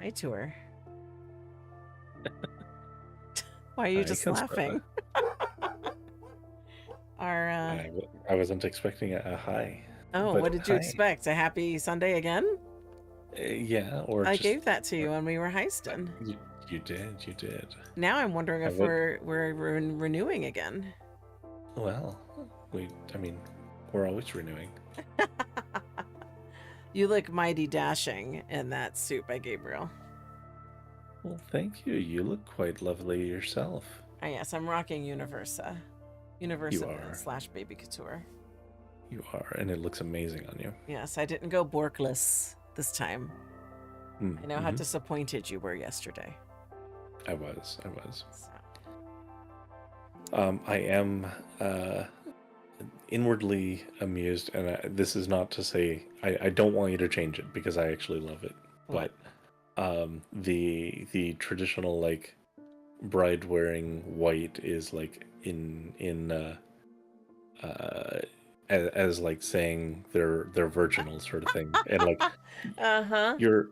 Hi to her. Why are you Hi, just Conspira. laughing? Our I wasn't expecting a hi, oh, but what did you hi. expect? A happy Sunday again? Yeah, or I just gave that to uh, you when we were heisting. you did, you did. Now I'm wondering if What? we're renewing again. Well, I mean, we're always renewing. You look mighty dashing in that suit by Gabriel. Well, thank you. You look quite lovely yourself. Ah, yes, I'm rocking Universa. You Universa are, slash Baby Couture. you are, and it looks amazing on you. Yes, I didn't go Borkless this time. I know how Mm-hmm. disappointed you were yesterday. I was, I was. So. I am inwardly amused, and this is not to say I don't want you to change it because I actually love it, What? but the traditional like bride wearing white is like in as like saying they're virginal sort of thing, and like Uh-huh. you're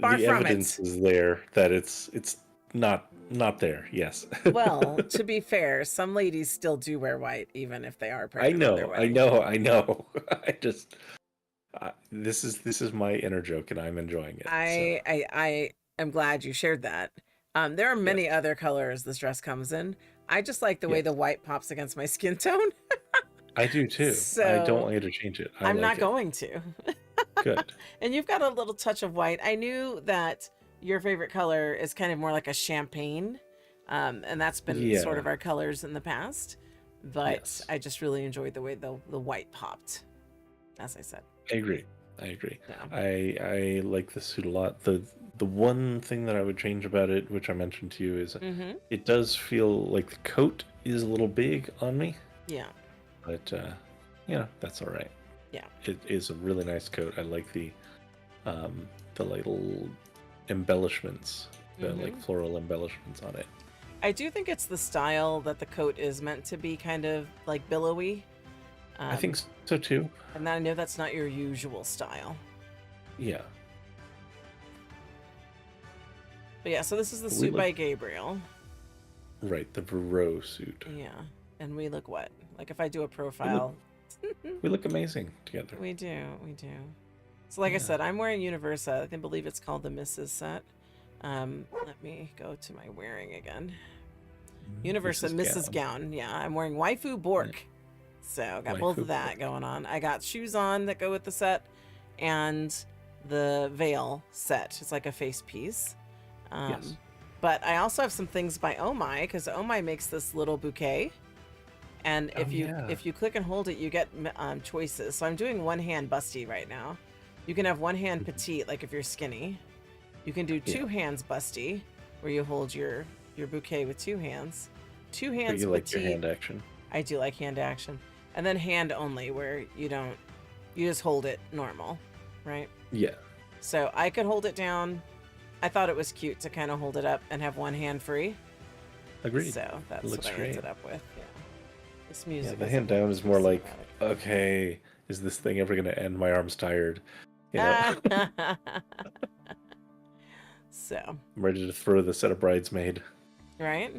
Far the from evidence it. is there that it's not there. Yes. Well, to be fair, some ladies still do wear white even if they are I pregnant on their know, I wedding day. know, I know. I just this is my inner joke, and I'm enjoying it. So I am glad you shared that. There are yes, many other colors this dress comes in. I just like the way yes, the white pops against my skin tone. I do too. I don't So want you to change it. I I'm like not it. going to. Good. And you've got a little touch of white. I knew that your favorite color is kind of more like a champagne. And that's been sort Yeah. of our colors in the past. But Yes. I just really enjoyed the way the white popped, as I said. I agree. I agree. Yeah. I like the suit a lot. The one thing that I would change about it, which I mentioned to you, is Mm-hmm. it does feel like the coat is a little big on me, Yeah. but that's all right. Yeah. It is a really nice coat. I like um the little embellishments, the like Mm-hmm. floral embellishments on it. I do think it's the style that the coat is meant to be kind of like billowy. I think Um, so too. and I know that's not your usual style. Yeah. But yeah, so this is the We suit look by Gabriel. right, the Verot suit. Yeah. And we look what? Like if I do a We look profile. we look amazing together. We do. We do. So like I Yeah. said, I'm wearing Universa. I believe it's called the Mrs. set. Let me go to my wearing again. Universa Mrs. Mrs. Gown. Gown. Yeah, I'm wearing Waifu Yeah. Bork. So got both Waifu of that pork. going on. I got shoes on that go with the set and the veil set. It's like a face piece. Yes. Um, but I also have some things by Oh My because Oh My makes this little bouquet. And Oh yeah. if you click and hold it, you get choices. So I'm doing one hand busty right now. You can have one hand Mhm. petite, like if you're skinny. You can do Yeah. two hands busty, where you hold your bouquet with two hands. Two But hands you like your petite. hand action. I do like hand action, and then hand only, where you just hold it normal, right? Yeah. So I could hold it down. I thought it was cute to kind of hold it up and have one hand free. Agreed. So It that's what looks I great. ended up with. Yeah. This Yeah, music the is a hand little down is too more like, cinematic. okay, is this thing ever gonna end? My arm's tired. You know? Ah. So, I'm ready to throw the set of bridesmaid. right?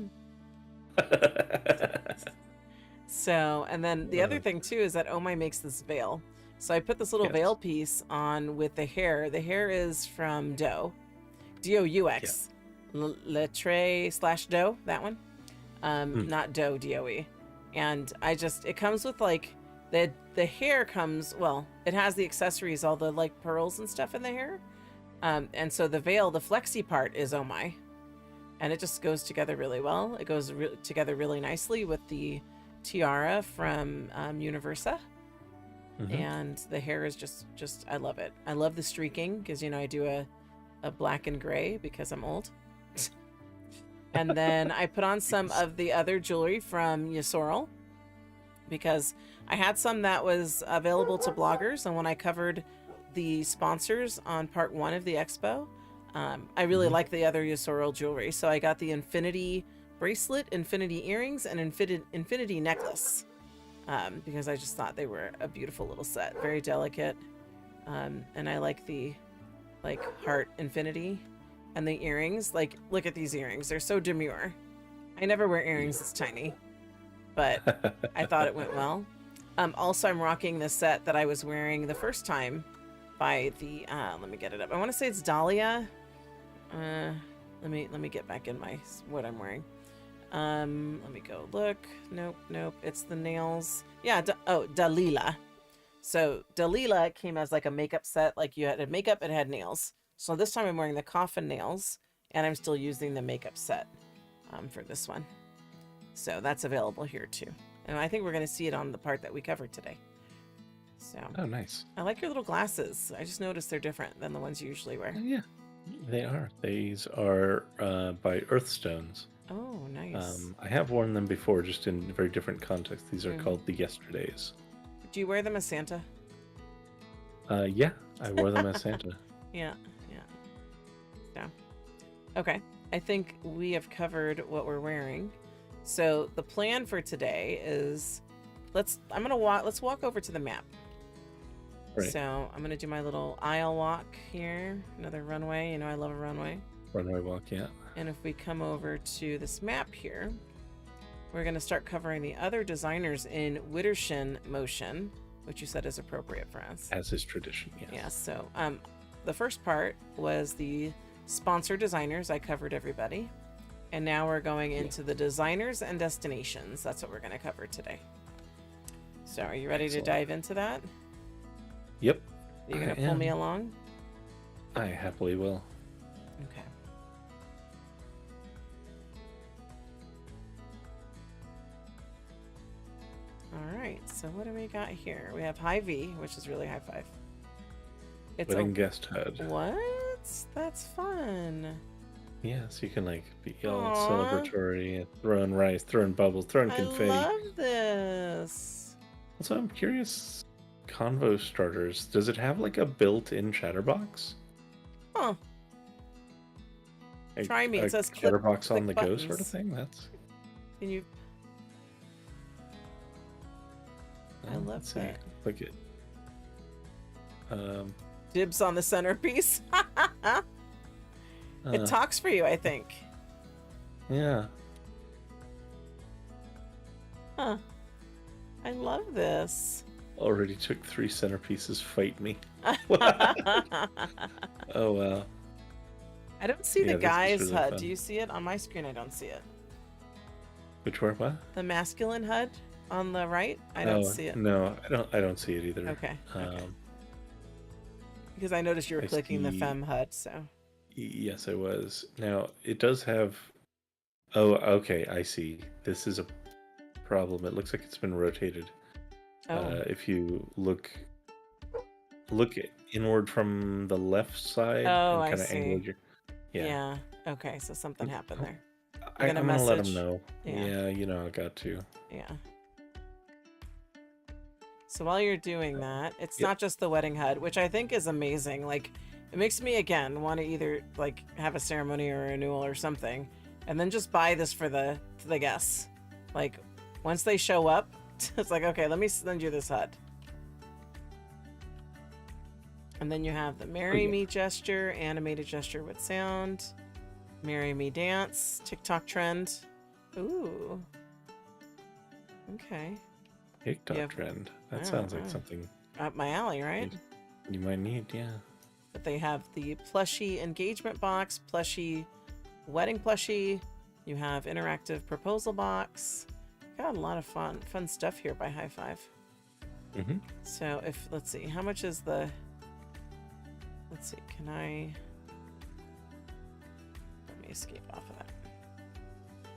So, and then the other thing too is that Oh My makes this veil. So I put this little Yes. veil piece on with the hair. The hair is from Doux, Yeah. Deux, Lettre/Doux, that one. Mm. Not Doe, Doe. And it comes with like the hair comes, well, it has the accessories, all the like pearls and stuff in the hair. And so the veil, the flexi part is Oh My. And it just goes together really well. It goes together really nicely with the tiara from Universa, Mm-hmm. and the hair is just I love it. I love the streaking because I do a black and gray because I'm old. And then I put on some of the other jewelry from Yasorel because I had some that was available to bloggers, and when I covered the sponsors on part 1 of the expo, I really Mm-hmm. like the other Yasorel jewelry, so I got the infinity bracelet, infinity earrings, and infinity necklace, because I just thought they were a beautiful little set, very delicate, and I like the heart infinity And the earrings, like, look at these earrings. They're so demure. I never wear earrings this tiny, but I thought it went well. Also, I'm rocking the set that I was wearing the first time by the, let me get it up. I want to say it's Dahlia. Let me get back in what I'm wearing. Let me go look. Nope. It's the nails. Yeah, Dalila. So Dalila came as like a makeup set. Like you had makeup, it had nails. So this time I'm wearing the coffin nails, and I'm still using the makeup set for this one. So that's available here too. And I think we're going to see it on the part that we covered today. So. Oh, nice. I like your little glasses. I just noticed they're different than the ones you usually wear. Yeah, they are. These are by Earthstones. Oh, nice. I have worn them before, just in very different contexts. These are called the Yesterdays. Do you wear them as Santa? Yeah, I wore them as Santa. Yeah. So, okay. I think we have covered what we're wearing. So the plan for today is, let's walk over to the map. Right. So I'm gonna do my little aisle walk here. Another runway. You know I love a runway. Runway walk, yeah. And if we come over to this map here, we're going to start covering the other designers in Widdershin motion, which you said is appropriate for us. As is tradition, yes. Yeah, so the first part was the sponsor designers. I covered everybody. And now we're going into the designers and destinations. That's what we're going to cover today. So are you ready to dive into that? Yep. Are you going to pull me along? I happily will. Okay. All right, so what do we got here? We have high V, which is really high five. It's Wedding guest HUD. What? That's fun. Yeah, so you can like be all celebratory, throwing rice, throwing bubbles, throwing confetti. I love this. Also, I'm curious, Convo starters, does it have like a built-in chatterbox? Huh. Try me. It says chatterbox on the go buttons. sort of thing. That's. Can you? I love that. Click it. Dibs on the centerpiece. It talks for you, I think. Yeah. Huh. I love this. Already took 3 centerpieces. Fight me. Oh wow. I don't see the guy's really HUD. fun. Do you see it on my screen? I don't see it. Which one? What? The masculine HUD on the right. I don't see it. No, I don't see it either. Okay. Because I noticed you were clicking the femme HUD. So. Yes, I was. Now it does have. Oh, okay. I see. This is a problem. It looks like it's been rotated. Oh. If you look inward from the left side Oh, and kind I of see. angled your. Yeah. Okay, so something happened there. I'm gonna let him message? know. Yeah. Yeah, I got to. Yeah. So while you're doing that, it's not just the wedding HUD, which I think is amazing. Like, it makes me again want to either like have a ceremony or a renewal or something, and then just buy this for the guests. Like, once they show up, it's like, okay, let me send you this HUD. And then you have the Marry Me gesture, animated gesture with sound, Marry Me dance, TikTok trend. Ooh. Okay. TikTok trend. That sounds like something up my alley, right? You might need, yeah. But they have the plushie engagement box, plushie wedding plushie. You have interactive proposal box. Got a lot of fun stuff here by High Five. Mm-hmm. So let's see, how much is the? Let's see, can I? Let me escape off of that.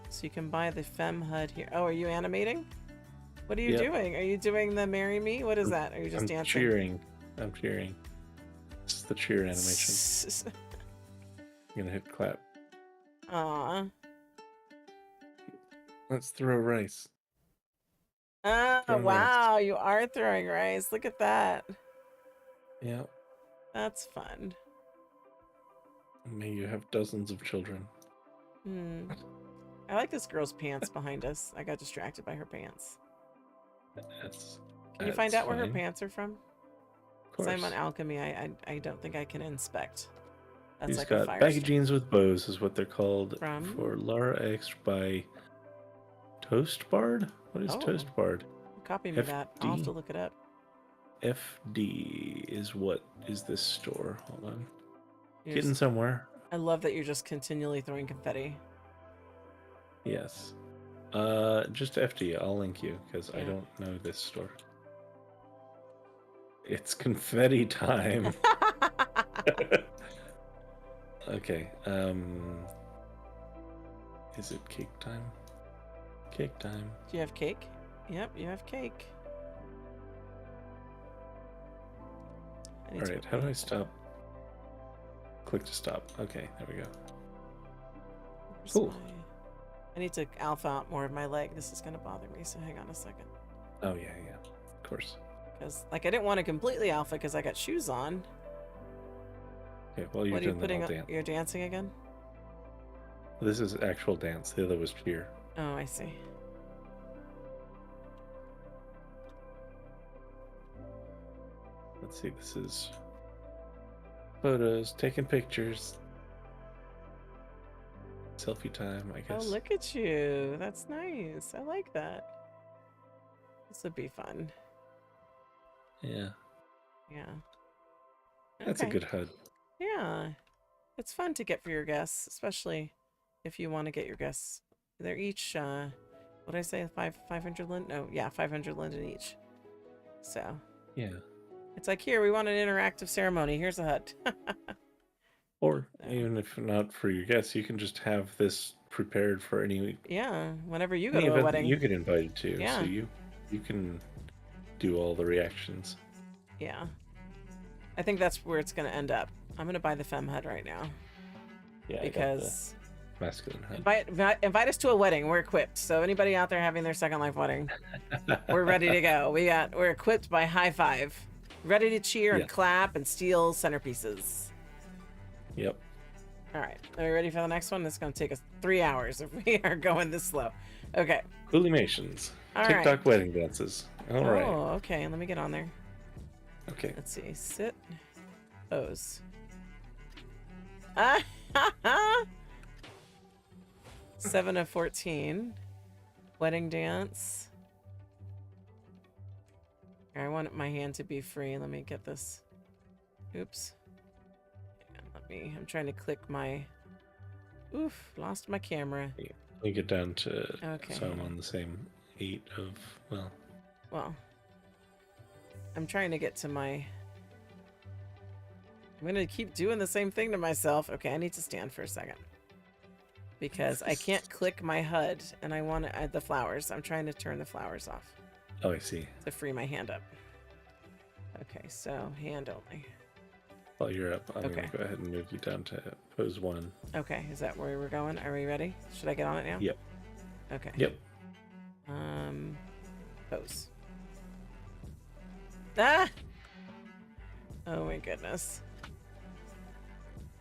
So you can buy the femme HUD here. Oh, are you animating? What are you doing? Are you doing the Marry Me? What is that? Are you just dancing? I'm cheering. This is the cheer animation. I'm gonna hit clap. Aw. Let's throw rice. Oh, wow, you are throwing rice. Look at that. Yeah. That's fun. May you have dozens of children. I like this girl's pants behind us. I got distracted by her pants. Can you find out where her pants are from? Because I'm on alchemy. I don't think I can inspect. That's She's like a got fire baggy starter. jeans with bows, is what they're called. From? For Lara X by Toast Bard? What is Oh, Toast Bard? copy me that. I'll have to look it up. FD is what is this store? Hold on. You're Getting somewhere. I love that you're just continually throwing confetti. Yes. Just FD. I'll link you because I Yeah. don't know this store. It's confetti time. Okay. Is it cake time? Cake time. Do you have cake? Yep, you have cake. All right. How do I stop? Click to stop. Okay, there we go. Cool. I need to alpha out more of my leg. This is going to bother me, so hang on a second. Oh, yeah. Of course. Because, like, I didn't want to completely alpha because I got shoes on. Okay, well, you're doing that all dance. You're dancing again? This is actual dance. The other was cheer. Oh, I see. Let's see. This is photos, taking pictures. Selfie time, I guess. Oh, look at you. That's nice. I like that. This would be fun. Yeah. Yeah. That's a good HUD. Yeah. It's fun to get for your guests, especially if you want to get your guests. They're each, what did I say, 500 linden? No, yeah, 500 linden each. So. Yeah. It's like, here, we want an interactive ceremony. Here's a HUD. Or even if not for your guests, you can just have this prepared for any whenever you go any to a event wedding. that you get invited to. Yeah. So you can do all the reactions. Yeah. I think that's where it's going to end up. I'm going to buy the femme HUD right now. Yeah, because masculine HUD. Invite us to a wedding. We're equipped. So anybody out there having their Second Life wedding, we're ready to go. We're equipped by high five, ready to cheer and clap and steal centerpieces. Yep. All right. Are we ready for the next one? This is going to take us 3 hours if we are going this slow. Okay. Coolimations. All TikTok right. wedding dances. All right. Oh, okay. Let me get on there. Okay. Let's see. Sit. Pose. 7 of 14. Wedding dance. I want my hand to be free. Let me get this. Oops. I'm trying to click my... Oof, lost my camera. Let me get down to... Okay. So I'm on the same 8 of... Well, I'm trying to get to my... I'm going to keep doing the same thing to myself. Okay, I need to stand for a second. Because I can't click my HUD, and I want to add the flowers. I'm trying to turn the flowers off. Oh, I see. To free my hand up. Okay, so hand only. While you're up, I'm going to go ahead and move you down to pose 1. Okay, is that where we're going? Are we ready? Should I get on it now? Yep. Okay. Yep. Pose. Ah! Oh my goodness.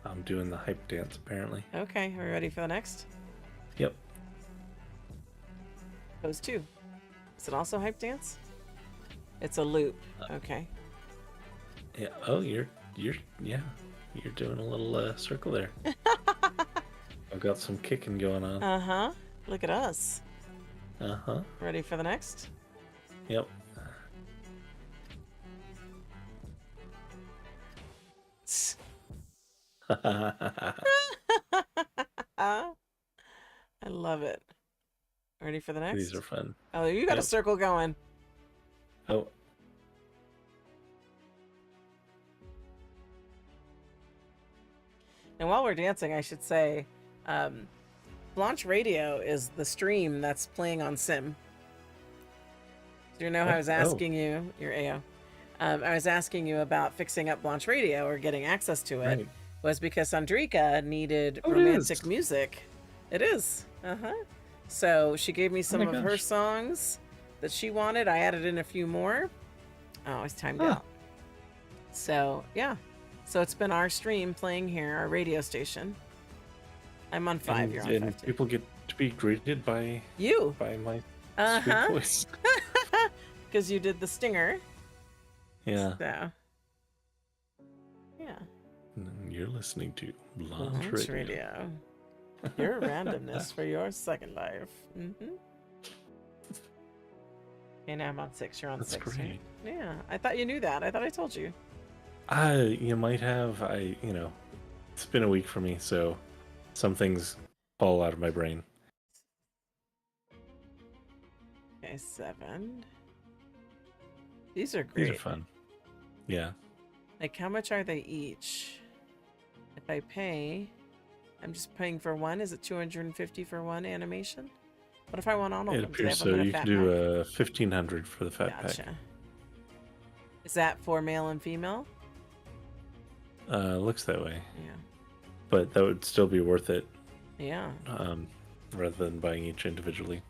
I'm doing the hype dance, apparently. Okay, are we ready for the next? Yep. Pose 2. Is it also hype dance? It's a loop. Okay. Yeah. Oh, you're doing a little circle there. I've got some kicking going on. Uh-huh. Look at us. Uh-huh. Ready for the next? Yep. I love it. Ready for the next? These are fun. Oh, you got a circle going. Oh. And while we're dancing, I should say, Blanche Radio is the stream that's playing on Sim. Do you know how I was asking you, your AO? I was asking you about fixing up Blanche Radio or getting access to it. Right. Was because Andrika needed romantic music. It is. So she gave me some of her songs that she wanted. I added in a few more. Oh, it's timed out. So, yeah. So it's been our stream playing here, our radio station. I'm on 5. You're on 5 too. People get to be greeted by you. By my sweet voice. Because you did the stinger. Yeah. So, yeah. You're listening to Launch Launch radio. radio. Your randomness for your second life. Mm-hmm. Okay, now I'm on 6. You're on That's 6, great. right? Yeah, I thought you knew that. I thought I told you. You might have. It's been a week for me, so some things fall out of my brain. Okay, 7. These are These are great. fun. Yeah. Like, how much are they each? If I pay, I'm just paying for one. Is it 250 for one animation? What if I want all of It them? Do they appears have them so. in a You fat can do pack? 1,500 for the fat Gotcha. pack. Is that for male and female? Looks that way. Yeah. But that would still be worth it, Yeah. rather than buying each individually.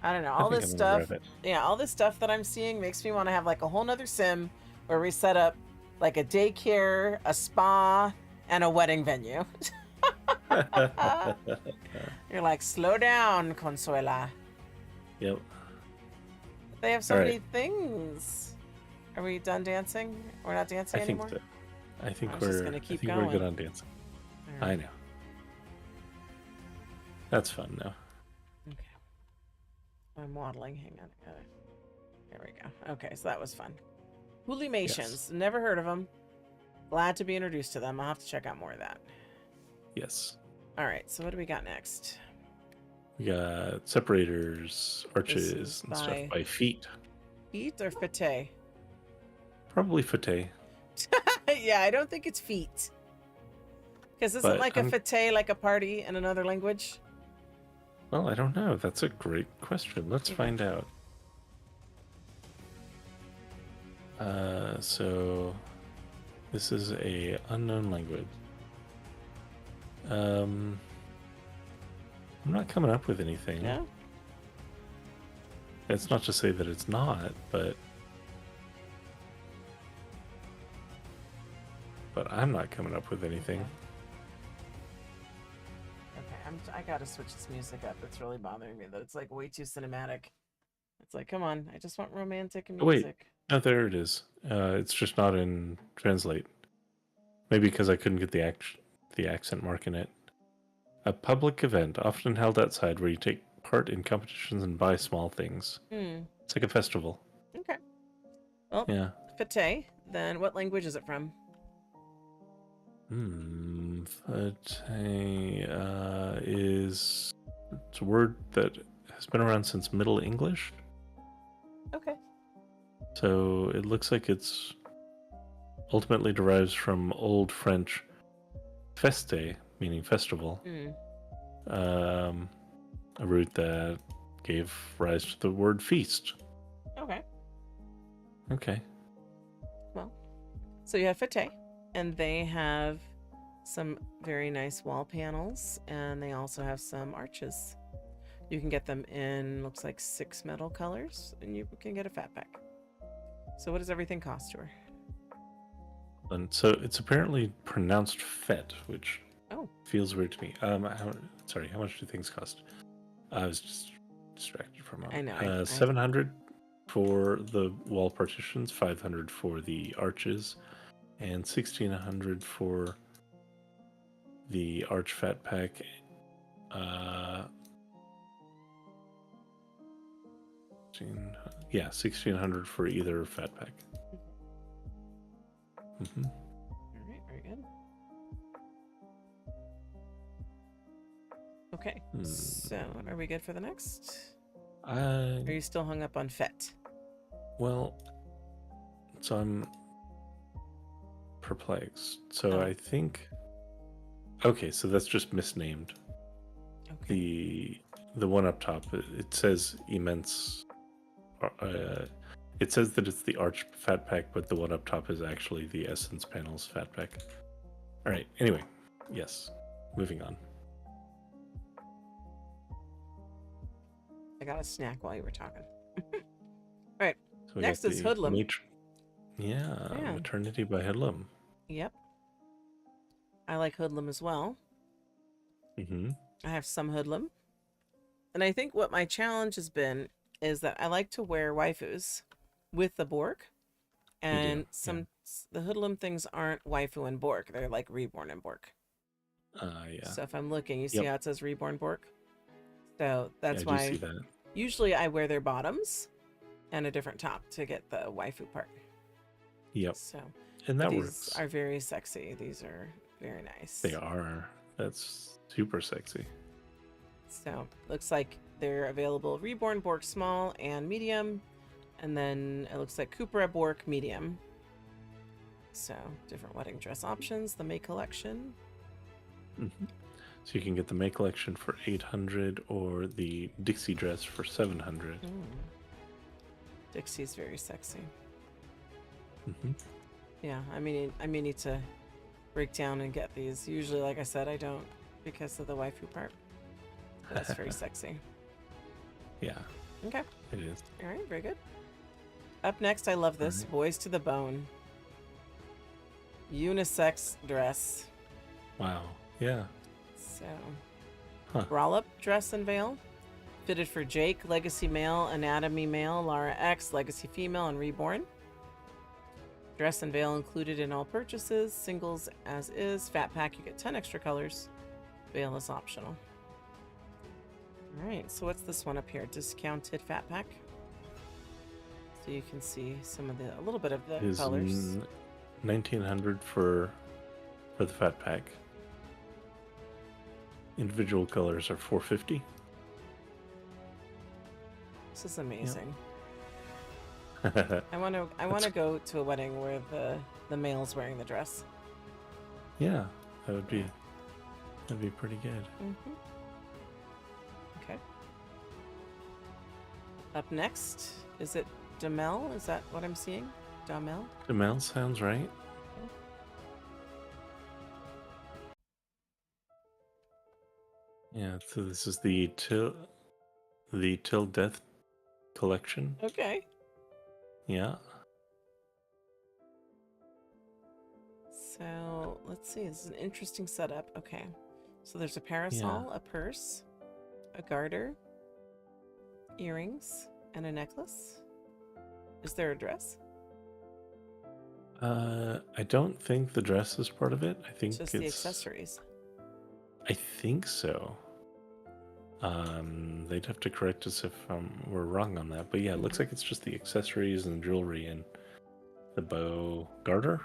I don't know. I All think this I'm gonna stuff. grab it. Yeah, all this stuff that I'm seeing makes me want to have like a whole nother sim where we set up like a daycare, a spa, and a wedding venue. You're like, slow down, Consuela. Yep. They have so All many right. things. Are we done dancing? We're not dancing I think anymore? that. I think I was just we're. gonna I keep think we're good going. on dancing. All I right. know. That's fun now. Okay. I'm waddling. Hang on. There we go. Okay, so that was fun. Hoolimations. Yes. Never heard of them. Glad to be introduced to them. I'll have to check out more of that. Yes. All right, so what do we got next? We got separators, is arches, and stuff by- by feet. Feet or fete? Probably fete. Yeah, I don't think it's feet. Because isn't But like a fete like a party in another language? Well, I don't know. That's a great question. Let's Okay. find out. So this is a unknown language. I'm not coming up with anything. No? It's not to say that it's not, but I'm not coming up with anything. Okay, I gotta switch this music up. It's really bothering me that it's like way too cinematic. It's like, come on, I just want romantic Oh, wait. music. No, there it is. It's just not in translate. Maybe because I couldn't get the accent mark in it. A public event often held outside where you take part in competitions and buy small things. It's like a festival. Okay. Well, Yeah. fete, then what language is it from? Fete is it's a word that has been around since Middle English. Okay. So it looks like it's ultimately derives from Old French feste, meaning festival. A root that gave rise to the word feast. Okay. Okay. Well, so you have fete, and they have some very nice wall panels, and they also have some arches. You can get them in, looks like 6 metal colors, and you can get a fat pack. So what does everything cost to her? And so it's apparently pronounced fet, which Oh. feels weird to me. Sorry, how much do things cost? I was just distracted for a moment. I know. 700 for the wall partitions, 500 for the arches, and 1,600 for the arch fat pack. Yeah, 1,600 for either fat pack. Mm-hmm. All right, very good. Okay, so are we good for the next? Are you still hung up on fete? Well, so I'm perplexed. So I think. Okay, so that's just misnamed. Okay. The one up top, it says immense. It says that it's the Arch Fat Pack, but the one up top is actually the Essence Panels Fat Pack. All right. Anyway, yes. Moving on. I got a snack while you were talking. All right. So we Next got is the Hoodlum. Yeah, Maternity by Hoodlum. Yep. I like Hoodlum as well. Mm-hmm. I have some Hoodlum. And I think what my challenge has been is that I like to wear waifus with the Borg. I do. And Yeah. the hoodlum things aren't waifu and Bork. They're like reborn and Bork. Yeah. So if I'm looking, you see Yep. how it says reborn Bork? So Yeah, I that's do see why that. usually I wear their bottoms and a different top to get the waifu part. Yep. So, And but that these works. are very sexy. These are very They nice. are. That's super sexy. So looks like they're available reborn Bork small and medium. And then it looks like Cupra Bork medium. So different wedding dress options, the May collection. Hmm. So you can get the May collection for 800 or the Dixie dress for 700. Dixie's very sexy. Hmm. Yeah, I may need to break down and get these. Usually, like I said, I don't because of the waifu part. But that's very sexy. Yeah, Okay. it is. All right, very good. Up next, I love this. Right. Boys to the Bone. Unisex dress. Wow. Yeah. So, Huh. Rollop dress and veil. Fitted for Jake, Legacy Male, Anatomy Male, Lara X, Legacy Female, and Reborn. Dress and veil included in all purchases. Singles as is. Fat pack, you get 10 extra colors. Veil is optional. All right, so what's this one up here? Discounted fat pack. So you can see a little bit of the It is colors. 1900 for the fat pack. Individual colors are 450. This is amazing. Yep. I want to go to a wedding where the male's wearing the dress. Yeah, that'd be pretty good. Mm-hmm. Okay. Up next, is it Damel? Is that what I'm seeing? Damel? Jamel sounds right. Yeah, so this is the Till Death collection. Okay. Yeah. So let's see. This is an interesting setup. Okay. So there's a Yeah. parasol, a purse, a garter, earrings, and a necklace. Is there a dress? I don't think the dress is part of it. I think Just the accessories. I think so. They'd have to correct us if we're wrong on that. But yeah, it looks like it's just the accessories and jewelry and the bow, garter,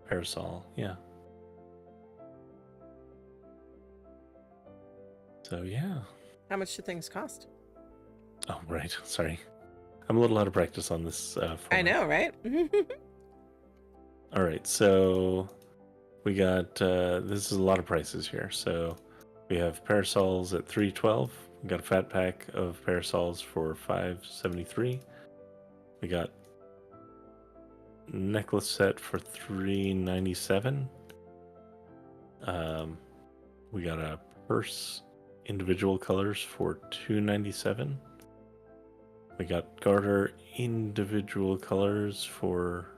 parasol. Yeah. So yeah. How much do things cost? Oh right. Sorry, I'm a little out of practice on this I format. know, right? All right, so we got this is a lot of prices here. So we have parasols at 312. We got a fat pack of parasols for 573. We got necklace set for 397. We got a purse individual colors for 297. We got garter individual colors for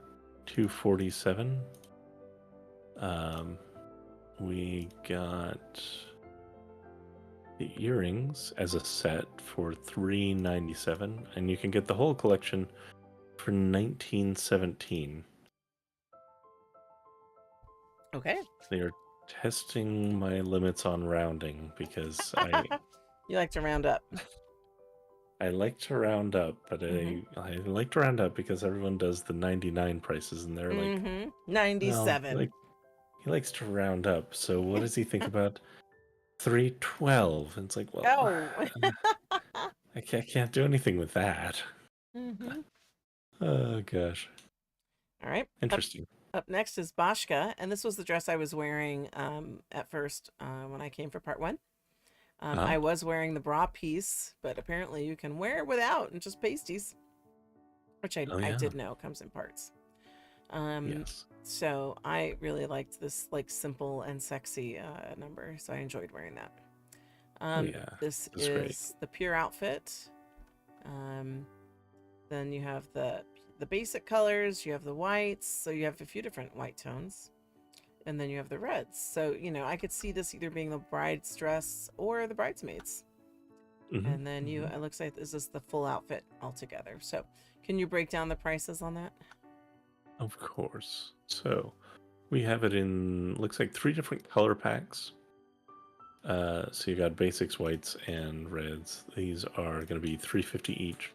247. We got the earrings as a set for 397, and you can get the whole collection for 1917. Okay. They are testing my limits on rounding because You like to round up. I like to round up, but I like to round up because everyone does the 99 prices, and they're like, well, 97. he likes to round up. So what does he think about 312? And it's like, well, Oh. I can't do anything with that. Oh gosh, All right. interesting. Up next is Bashka, and this was the dress I was wearing at first when I came for part one. I was wearing the bra piece, but apparently you can wear it without and just pasties, which I Yeah. did know comes in parts. Yes. So I really liked this like simple and sexy number, so I enjoyed wearing that. Yeah. This That's great. is the pure outfit. Then you have the basic colors, you have the whites, so you have a few different white tones. And then you have the reds. So, I could see this either being the bride's dress or the bridesmaid's. Hmm. And then you, it looks like this is the full outfit altogether. So can you break down the prices on that? Of course. So we have it in, looks like 3 different color packs. So you got basics, whites, and reds. These are going to be $3.50 each.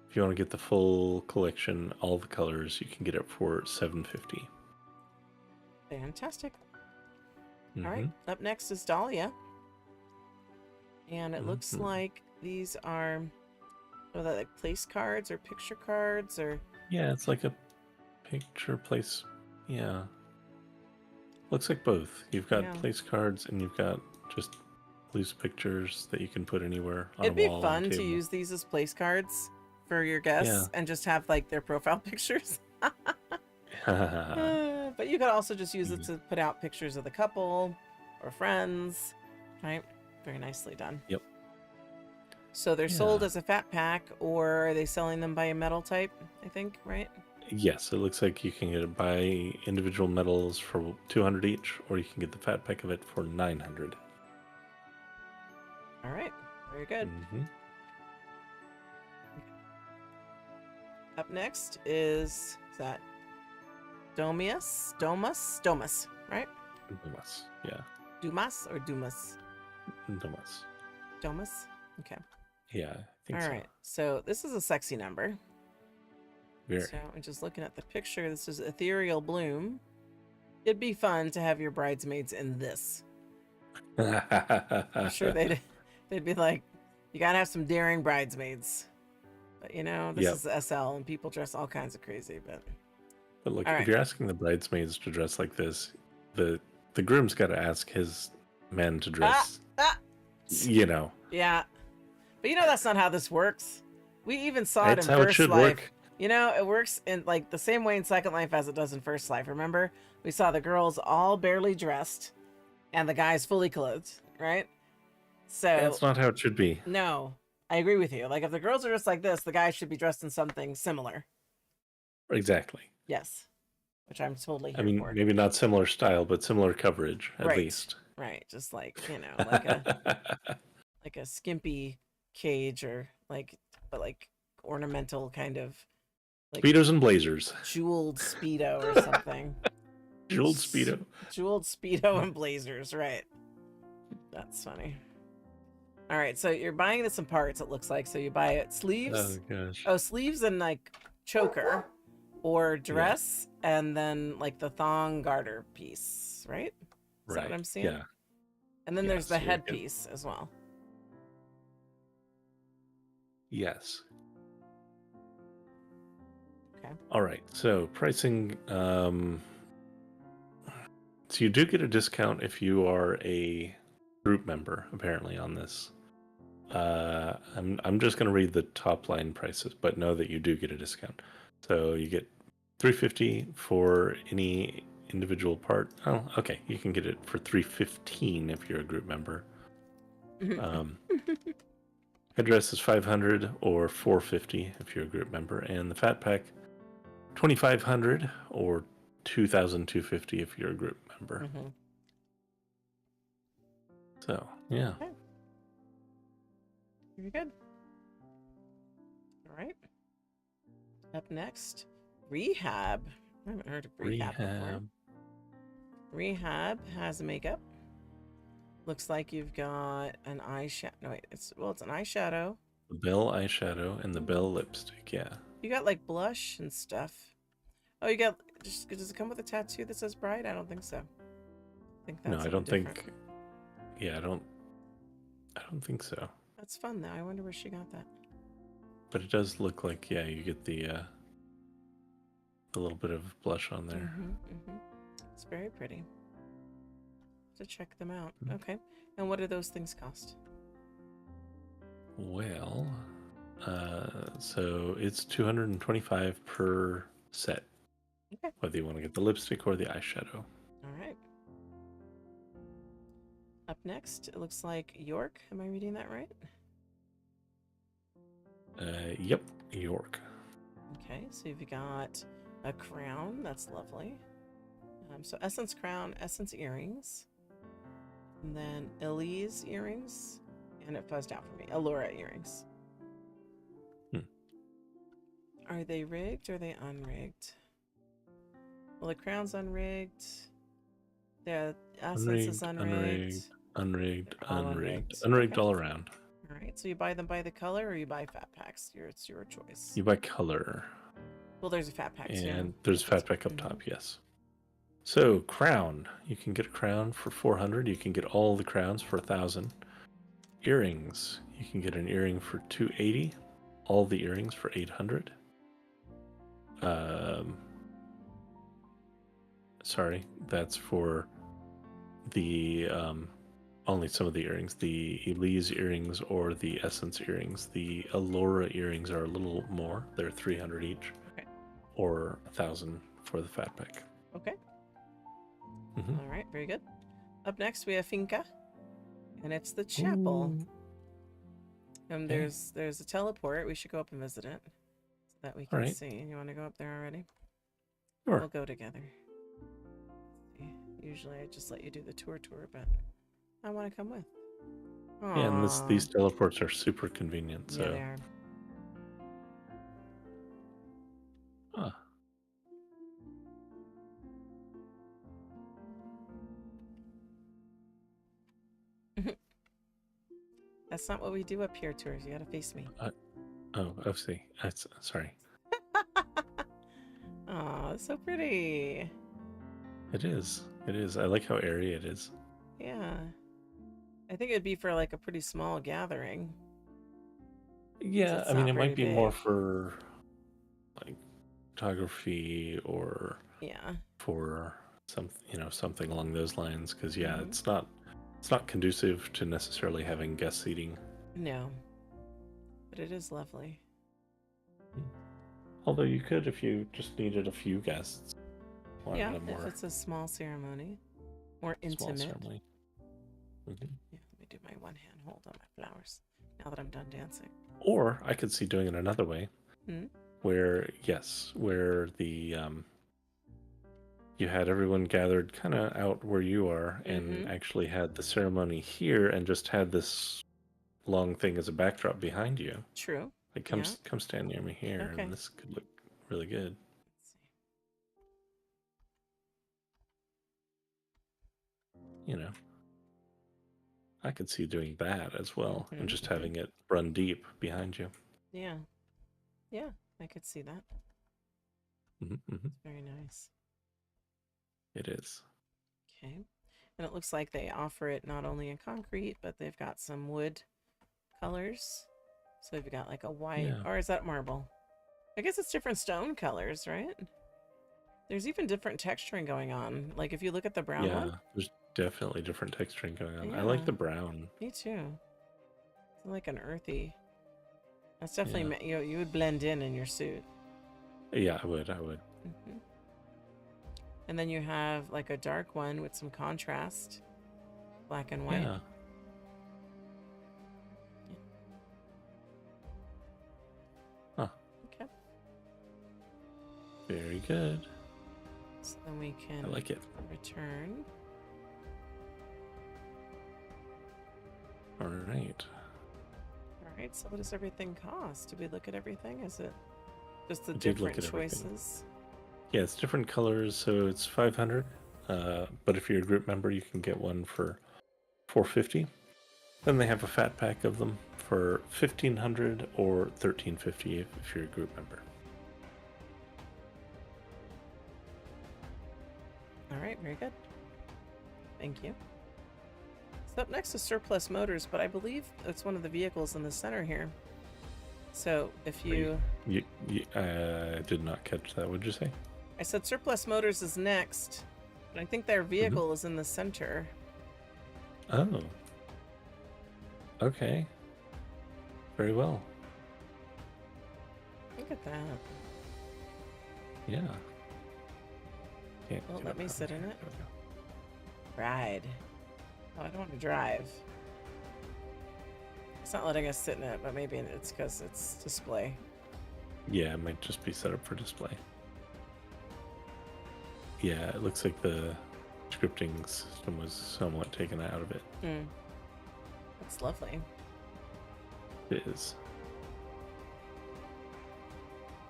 If you want to get the full collection, all the colors, you can get it for $7.50. Fantastic. All right. Mm-hmm. Up next is Dahlia. And it looks Mm-hmm. like these are, are they like place cards or picture cards or? Yeah, it's like a picture place. Yeah. Looks like both. You've got Yeah. place cards and you've got just loose pictures that you can put anywhere on a It'd be wall, on a fun to table. use these as place cards for your Yeah. guests and just have like their profile pictures. But you could also just use it to put out pictures of the couple or friends, right? Very nicely done. Yep. So they're sold Yeah. as a fat pack, or are they selling them by a metal type? I think, right? Yes, it looks like you can get it by individual medals for 200 each, or you can get the fat pack of it for 900. All right, very good. Mm-hmm. Up next is that Domus, right? Domas. Yeah. Dumas or Dumas? Domas. Domus. Okay. Yeah, I think All so. right. So this is a sexy number. Very. So I'm just looking at the picture. This is Ethereal Bloom. It'd be fun to have your bridesmaids in this. I'm sure they'd be like, you gotta have some daring bridesmaids. But you know, this Yep. is SL and people dress all kinds of crazy. But look, All if right. you're asking the bridesmaids to dress like this, the groom's got to ask his men to dress. Ah, You know, yeah. But you know that's not how this works. We even saw it it's in how it First should Life. work. You know, it works in like the same way in Second Life as it does in First Life. Remember, we saw the girls all barely dressed and the guys fully clothed, right? So That's not how it should be. no, I agree with you. Like if the girls are dressed like this, the guys should be dressed in something similar. Exactly. Yes, which I'm totally I here mean, for. maybe not similar style, but similar coverage at Right, least. right. Just like like a skimpy cage or like, but like ornamental kind of like Speedos and blazers. jeweled speedo or something. Jeweled speedo. Jeweled speedo and blazers, right? That's funny. All right, so you're buying this in parts. It looks like so you buy it Oh sleeves. gosh. Oh, sleeves and like choker, or Yeah. dress, and then like the thong garter piece, right? Is that Right. what I'm seeing? Yeah. And then Yeah, there's the so you're good. headpiece as well. Yes. Okay. All right. So pricing. So you do get a discount if you are a group member, apparently, on this. I'm just going to read the top line prices, but know that you do get a discount. So you get $3.50 for any individual part. Oh, okay. You can get it for $3.15 if you're a group member. Headdress is $500 or $4.50 if you're a group member, and the fat pack $2,500 or $2,250 if you're a group member. Mm-hmm. So yeah. Okay. Very good. All right. Up next, Rehab. I haven't heard of Rehab before. Rehab has makeup. Looks like you've got an eyeshadow. No, wait, it's an eyeshadow. The Belle eyeshadow and the Belle lipstick. Yeah. You got like blush and stuff. Oh, you got. Does it come with a tattoo that says bride? I don't think so. I think that's No, I don't different. think. Yeah, I don't think so. That's fun though. I wonder where she got that. But it does look like, yeah, you get the little bit of blush on there. It's very pretty. To check them out. Okay. And what do those things cost? Well, so it's $225 per set. Okay. Whether you want to get the lipstick or the eyeshadow. All right. Up next, it looks like York. Am I reading that right? Yep, York. Okay, so you've got a crown. That's lovely. So Essence crown, Essence earrings. And then Elise earrings And it fuzzed out for me. Allura earrings. Are they rigged or are they unrigged? Well, the crown's unrigged. The essence is unrigged. Unrigged. All unrigged. Unrigged Okay. all around. All right. So you buy them by the color or you buy fat packs? It's your choice. You buy color. Well, there's a fat pack too. And there's a fat pack up top, yes. So, crown. You can get a crown for 400. You can get all the crowns for 1,000. Earrings. You can get an earring for 280. All the earrings for 800. Sorry, that's for the only some of the earrings. The Elise earrings or the Essence earrings. The Allura earrings are a little more. They're 300 each, Okay. or 1,000 for the fat pack. Okay. Mhm. All right. Very good. Up next, we have Finca, and it's the chapel. Ooh. And Okay. there's a teleport. We should go up and visit it so that we can Alright. see. You want to go up there already? Sure. We'll go together. Usually I just let you do the tour, but I want to come with. Yeah, and these teleports are super convenient. Yeah, So they are. That's not what we do up here, tours. You gotta face me. I see. Sorry. Oh, it's so pretty. It is. It is. I like how airy it is. Yeah. I think it'd be for like a pretty small gathering. Yeah, it's I mean, not it might very be more big. for like photography or Yeah. for something along those lines. Because yeah, Mhm. it's not conducive to necessarily having guest seating. No. But it is lovely. Although you could if you just needed a few guests. Yeah, A if more it's a small ceremony. More small intimate. ceremony. Mhm. Yeah, let me do my one hand hold on my flowers now that I'm done dancing. Or I could see doing it another way, Hmm? where the you had everyone gathered kind of out where you are, and Mhm. actually had the ceremony here, and just had this long thing as a backdrop behind you. True. Like, Yeah. come stand near me here, Okay. and this could look really good. Let's see. You know, I could see doing that as well, and Mhm. just having it run deep behind you. Yeah. Yeah, I could see that. Hmm. It's very nice. It is. Okay. And it looks like they offer it not only in concrete, but they've got some wood colors. So you've got like a white, Yeah. or is that marble? I guess it's different stone colors, right? There's even different texturing going on. Like if you look at the brown Yeah, one. there's definitely different texturing going on. I Yeah, like the brown. me too. It's like an earthy. That's Yeah. definitely, you would blend in your suit. Yeah, I would. Hmm. And then you have like a dark one with some contrast, black and white. Yeah. Huh. Okay. Very good. So then we can I like it. return. All right. All right. So what does everything cost? Did we look at everything? Is it just the I did look different at everything. choices? Yeah, it's different colors, so it's 500. But if you're a group member, you can get one for 450. Then they have a fat pack of them for 1,500 or 1,350 if you're a group member. All right. Very good. Thank you. So up next is surplus motors, but I believe it's one of the vehicles in the center here. So if you I did not catch that. What'd you say? I said surplus motors is next, but I think their vehicle is in the center. Oh. Okay. Very well. Look at that. Yeah. Can't Well, do let it me properly. sit in it. There we go. Ride. Oh, I don't want to drive. It's not letting us sit in it, but maybe it's because it's display. Yeah, it might just be set up for display. Yeah, it looks like the scripting system was somewhat taken out of it. That's lovely. is.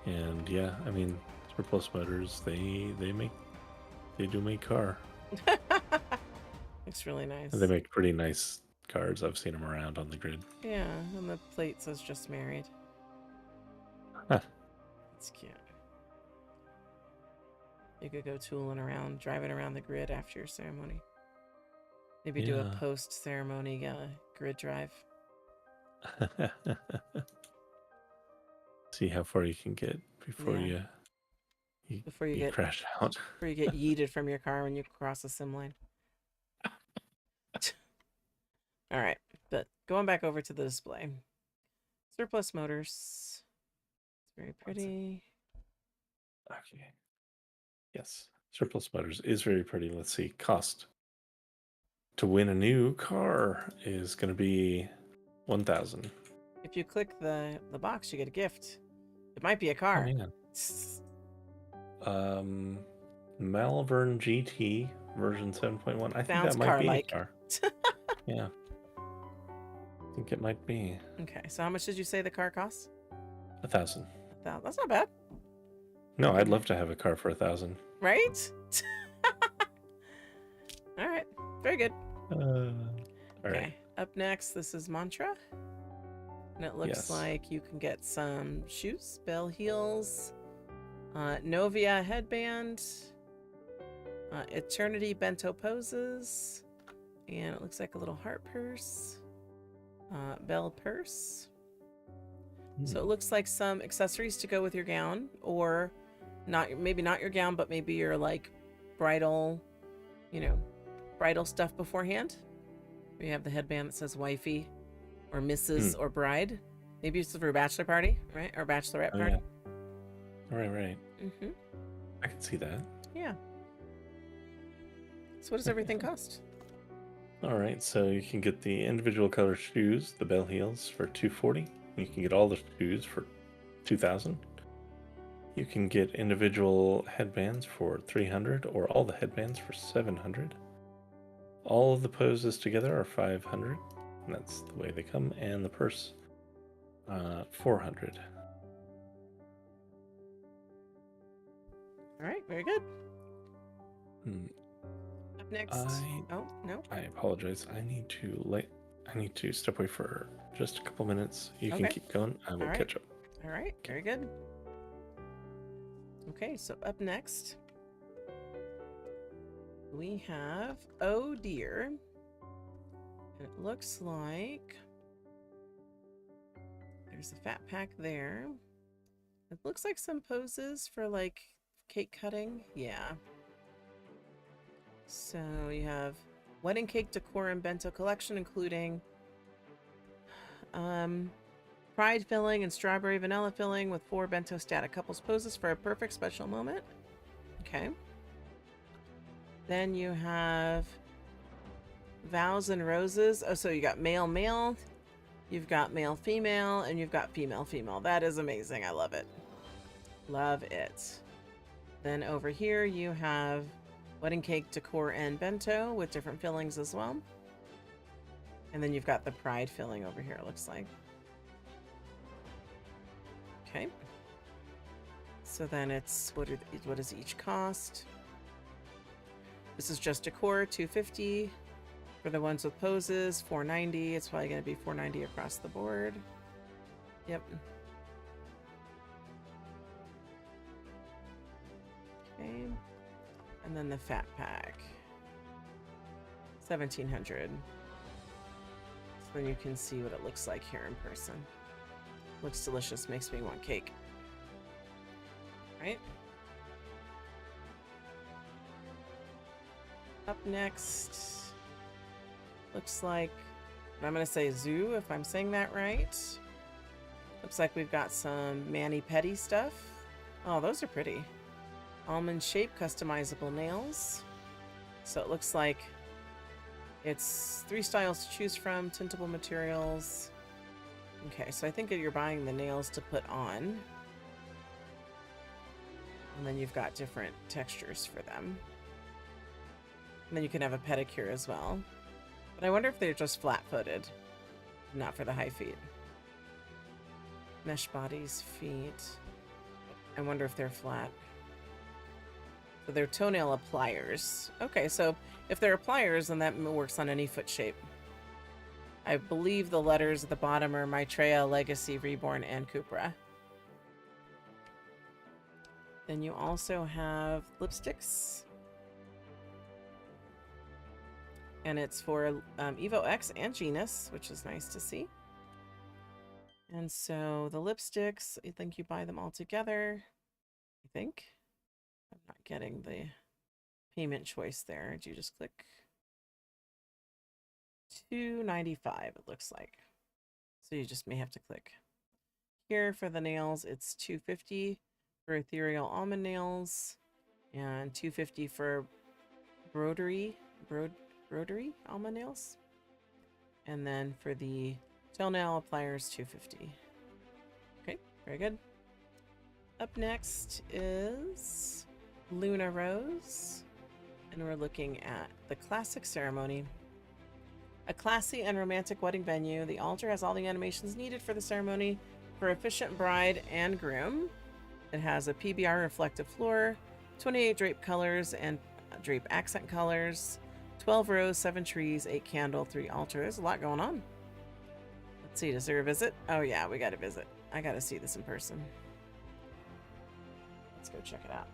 And yeah, I mean, Surplus Motors, they do make car. Looks really nice. And they make pretty nice cars. I've seen them around on the grid. Yeah, and the plate says just married. Huh. That's cute. You could go tooling around, driving around the grid after your ceremony. Maybe do a Yeah. post-ceremony grid drive. See how far you can get before Yeah. you crash out. Before you get yeeted from your car when you cross a sim line. All right, but going back over to the display. Surplus Motors. It's very pretty. Okay. Yes. Surplus Motors is very pretty. Let's see. Cost to win a new car is going to be 1,000. If you click the box, you get a gift. It might be a Oh car. man. Malvern GT version 7.1. I think Sounds that might be a car-like. car. Yeah. I think it might be. Okay, so how much did you say the car costs? 1,000. That's not bad. No, I'd love to have a car for 1,000. Right? All right, very good. All Okay, right. up next, this is Mantra. And it looks like you can get some shoes, bell heels, Novia headband, Eternity bento poses, and it looks like a little heart purse, bell purse. So it looks like some accessories to go with your gown, or maybe not your gown, but maybe your like bridal, bridal stuff beforehand. We have the headband that says wifey or Mrs. or bride. Maybe it's for a bachelor party, right? Or bachelorette party. Yeah. Right. Mm-hmm. I can see that. Yeah. So what does everything cost? All right, so you can get the individual color shoes, the bell heels, for 240. You can get all the shoes for 2,000. You can get individual headbands for 300, or all the headbands for 700. All of the poses together are 500, and that's the way they come. And the purse, 400. All right, very good. Hmm. Up next. Oh no. I apologize. I need to step away for just a couple minutes. You can keep going. I will catch up. All right, very good. Okay, so up next we have Oh Dear. And it looks like there's a fat pack there. It looks like some poses for like cake cutting. Yeah. So you have wedding cake decor and bento collection, including pride filling and strawberry vanilla filling with 4 bento static couples poses for a perfect special moment. Okay. Then you have vows and roses. Oh, so you got male male, you've got male female, and you've got female female. That is amazing. I love it. Love it. Then over here you have wedding cake decor and bento with different fillings as well. And then you've got the pride filling over here, it looks like. Okay. So then it's, what does each cost? This is just decor, $250. For the ones with poses, $490. It's probably going to be $490 across the board. Yep. Okay. And then the fat pack, $1,700. So then you can see what it looks like here in person. Looks delicious, makes me want cake. Right? Up next, looks like, I'm going to say Zoo, if I'm saying that right. Looks like we've got some mani-pedi stuff. Oh, those are pretty. Almond shape customizable nails. So it looks like it's 3 styles to choose from, tintable materials. Okay, so I think you're buying the nails to put on. And then you've got different textures for them. And then you can have a pedicure as well. But I wonder if they're just flat-footed, not for the high feet. Mesh bodies, feet. I wonder if they're flat. So they're toenail appliers. Okay, so if they're appliers, then that works on any foot shape. I believe the letters at the bottom are Maitreya, Legacy, Reborn, and Cupra. Then you also have lipsticks. And it's for Evo X and Genus, which is nice to see. And so the lipsticks, I think you buy them all together. I think. I'm not getting the payment choice there. Do you just click? $2.95 it looks like. So you just may have to click. Here for the nails, it's $2.50 for ethereal almond nails and $2.50 for broderie almond nails. And then for the toenail appliers, $2.50. Okay, very good. Up next is Luna Rose, and we're looking at the classic ceremony. A classy and romantic wedding venue. The altar has all the animations needed for the ceremony for efficient bride and groom. It has a PBR reflective floor, 28 drape colors and drape accent colors, 12 rows, 7 trees, 8 candle, 3 altar. There's a lot going on. Let's see, is there a visit? Oh yeah, we got a visit. I got to see this in person. Let's go check it out.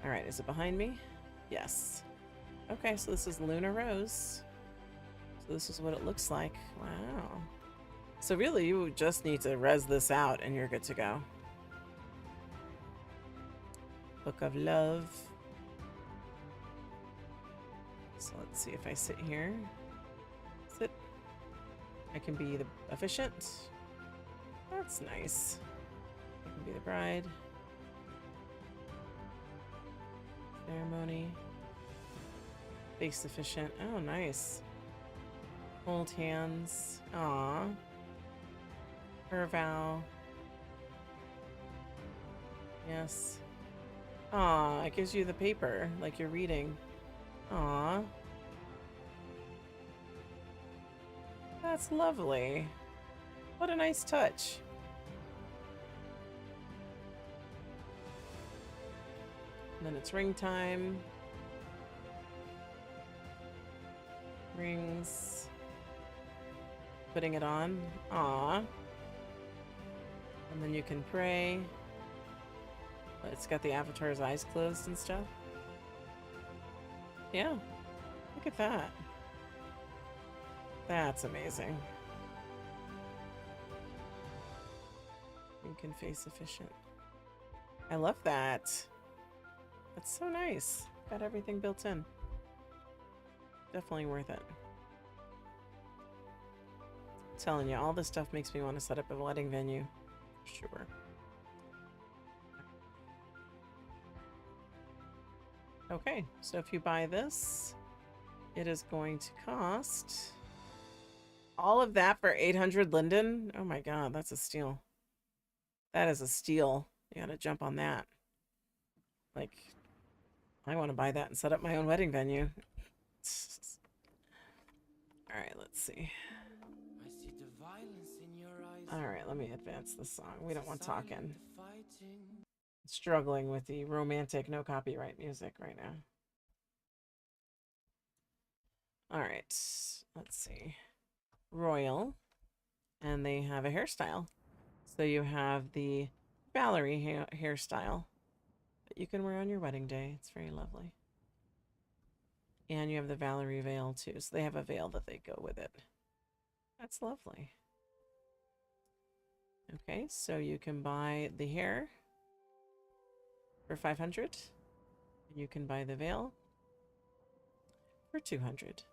All right, is it behind me? Yes. Okay, so this is Luna Rose. So this is what it looks like. Wow. So really, you just need to res this out and you're good to go. Book of Love. So let's see if I sit here. Sit. I can be the efficient. That's nice. I can be the bride. Ceremony. Face efficient. Oh, nice. Hold hands. Aw. Her vow. Yes. Aw, it gives you the paper, like you're reading. Aw. That's lovely. What a nice touch. And then it's ring time. Rings. Putting it on. Aw. And then you can pray. It's got the avatar's eyes closed and stuff. Yeah. Look at that. That's amazing. You can face efficient. I love that. That's so nice. Got everything built in. Definitely worth it. I'm telling you, all this stuff makes me want to set up a wedding venue. Sure. Okay, so if you buy this, it is going to cost all of that for 800 linden. Oh my god, that's a steal. That is a steal. You gotta jump on that. Like, I want to buy that and set up my own wedding venue. All right, let's see. I see the violence in your eyes. All right, let me advance this song. We don't want talking. Struggling with the romantic, no copyright music right now. All right, let's see. Royal, and they have a hairstyle. So you have the Valerie hairstyle that you can wear on your wedding day. It's very lovely. And you have the Valerie veil too. So they have a veil that they go with it. That's lovely. Okay, so you can buy the hair for 500. You can buy the veil for 200.